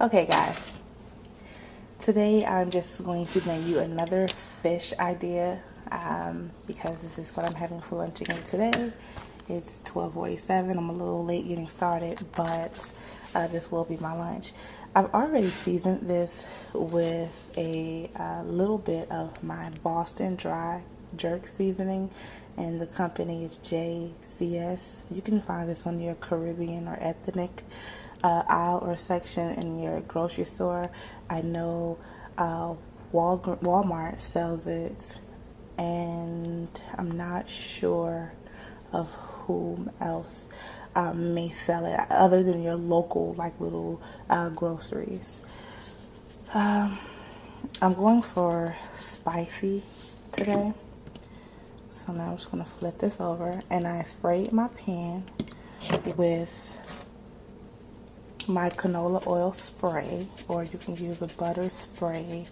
Okay guys, today I'm just going to bring you another fish idea because this is what I'm having for lunch again today. It's 12:47. I'm a little late getting started, but this will be my lunch. I've already seasoned this with a little bit of my Boston dry jerk seasoning, and the company is JCS. You can find this on your Caribbean or ethnic aisle or section in your grocery store. I know Walmart sells it, and I'm not sure of whom else may sell it other than your local like little groceries. I'm going for spicy today, so now I'm just going to flip this over, and I sprayed my pan with my canola oil spray, or you can use a butter spray,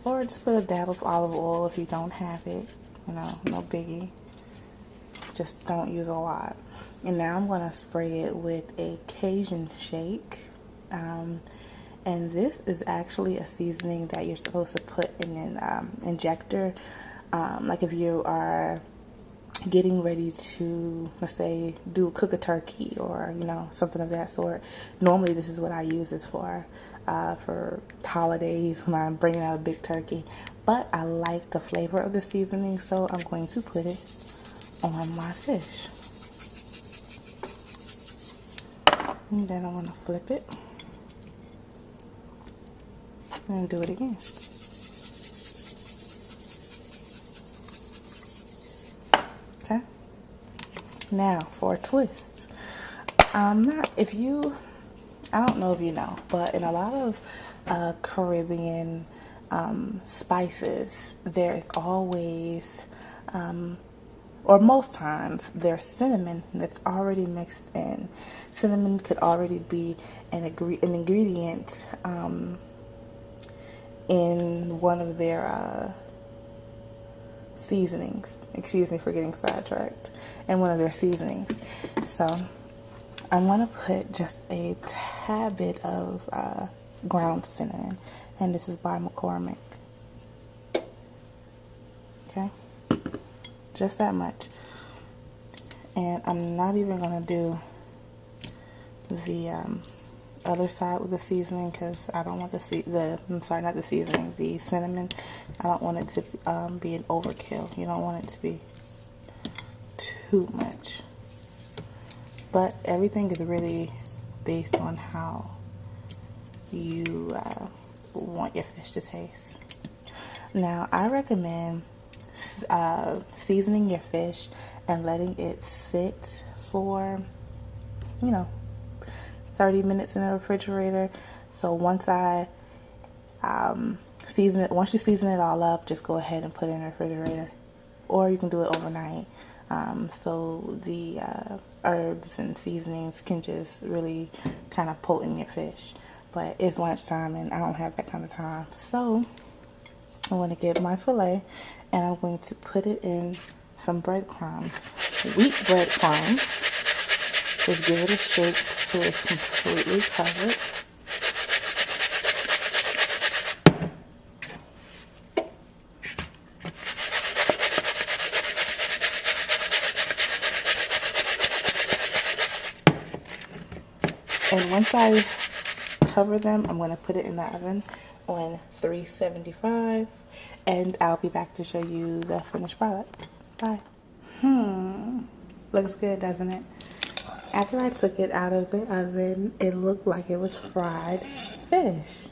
or just put a dab of olive oil if you don't have it. No biggie, just don't use a lot. And now I'm going to spray it with a Cajun shake, and this is actually a seasoning that you're supposed to put in an injector, like if you are getting ready to, let's say, cook a turkey or something of that sort. Normally this is what I use this for holidays when I'm bringing out a big turkey, but I like the flavor of the seasoning, so I'm going to put it on my fish, and then I'm going to flip it and do it again. Okay. Now for a twist. I don't know if you know, but in a lot of Caribbean spices, there is always, or most times, there's cinnamon that's already mixed in. Cinnamon could already be an ingredient in one of their seasonings. Excuse me for getting sidetracked. In one of their seasonings. So I'm going to put just a tad bit of ground cinnamon, and this is by McCormick. Okay, just that much. And I'm not even going to do the other side with the seasoning, because I don't want the cinnamon. I don't want it to be an overkill. You don't want it to be too much. But everything is really based on how you want your fish to taste. Now, I recommend seasoning your fish and letting it sit for 30 minutes in the refrigerator. So once you season it all up, just go ahead and put it in the refrigerator, or you can do it overnight. So the herbs and seasonings can just really kind of potent your fish. But it's lunchtime and I don't have that kind of time, so I'm going to get my fillet and I'm going to put it in some breadcrumbs, wheat breadcrumbs. Just give it a shake till it's completely covered. And once I cover them, I'm going to put it in the oven on 375, and I'll be back to show you the finished product. Bye. Looks good, doesn't it? After I took it out of the oven, it looked like it was fried fish.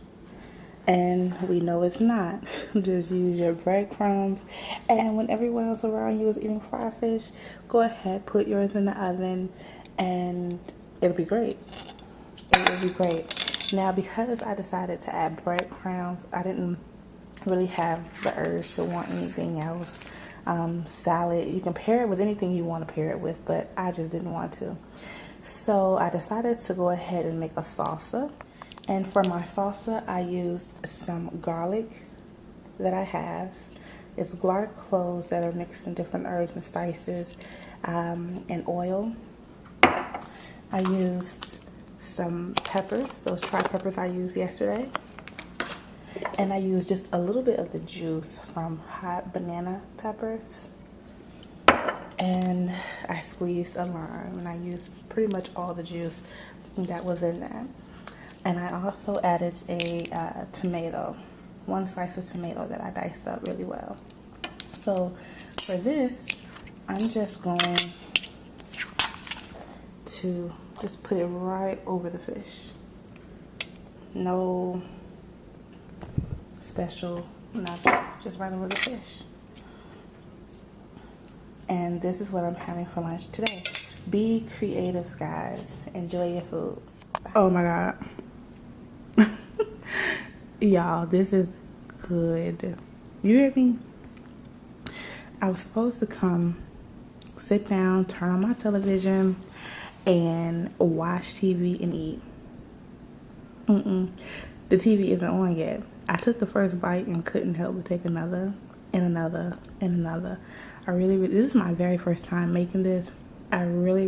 And we know it's not. Just use your breadcrumbs. And when everyone else around you is eating fried fish, go ahead, put yours in the oven, and it'll be great. It will be great. Now, because I decided to add breadcrumbs, I didn't really have the urge to want anything else. Salad, you can pair it with anything you want to pair it with, but I just didn't want to. So I decided to go ahead and make a salsa. And for my salsa, I used some garlic that I have. It's garlic cloves that are mixed in different herbs and spices, and oil. I used some peppers, those tri peppers I used yesterday. And I used just a little bit of the juice from hot banana peppers. And I squeezed a lime, and I used pretty much all the juice that was in there. And I also added a tomato, one slice of tomato that I diced up really well. So for this, I'm just going to just put it right over the fish. No special, nothing, just right over the fish. And this is what I'm having for lunch today. Be creative, guys. Enjoy your food. Oh my God. Y'all, this is good. You hear me? I was supposed to come, sit down, turn on my television, and watch TV and eat. The TV isn't on yet. I took the first bite and couldn't help but take another and another and another. This is my very first time making this. I really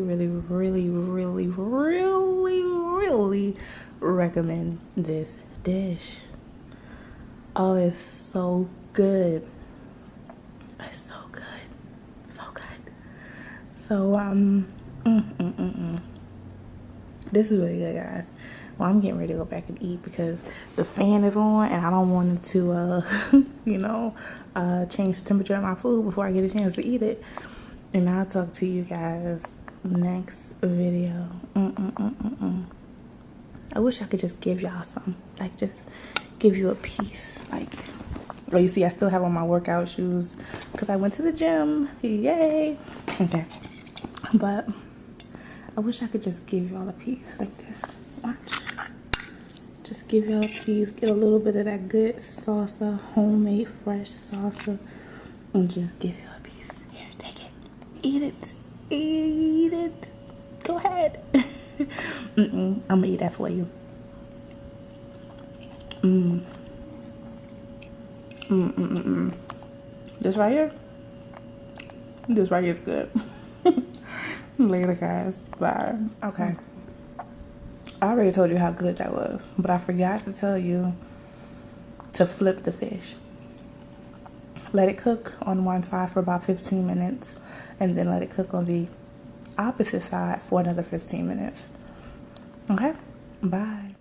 recommend this dish. Oh, it's so good. It's so good. So good. So, this is really good, guys. Well, I'm getting ready to go back and eat because the fan is on and I don't want it to, change the temperature of my food before I get a chance to eat it. And I'll talk to you guys next video. I wish I could just give y'all some, like just give you a piece. Like, well, you see, I still have on my workout shoes because I went to the gym. Yay. Okay. But I wish I could just give y'all a piece like this. Watch. Just give y'all a piece, get a little bit of that good salsa, homemade fresh salsa, and just give y'all a piece. Here, take it. Eat it. Eat it. Go ahead. I'm gonna eat that for you. This right here? This right here is good. Later, guys. Bye. Okay. I already told you how good that was, but I forgot to tell you to flip the fish. Let it cook on one side for about 15 minutes, and then let it cook on the opposite side for another 15 minutes. Okay? Bye.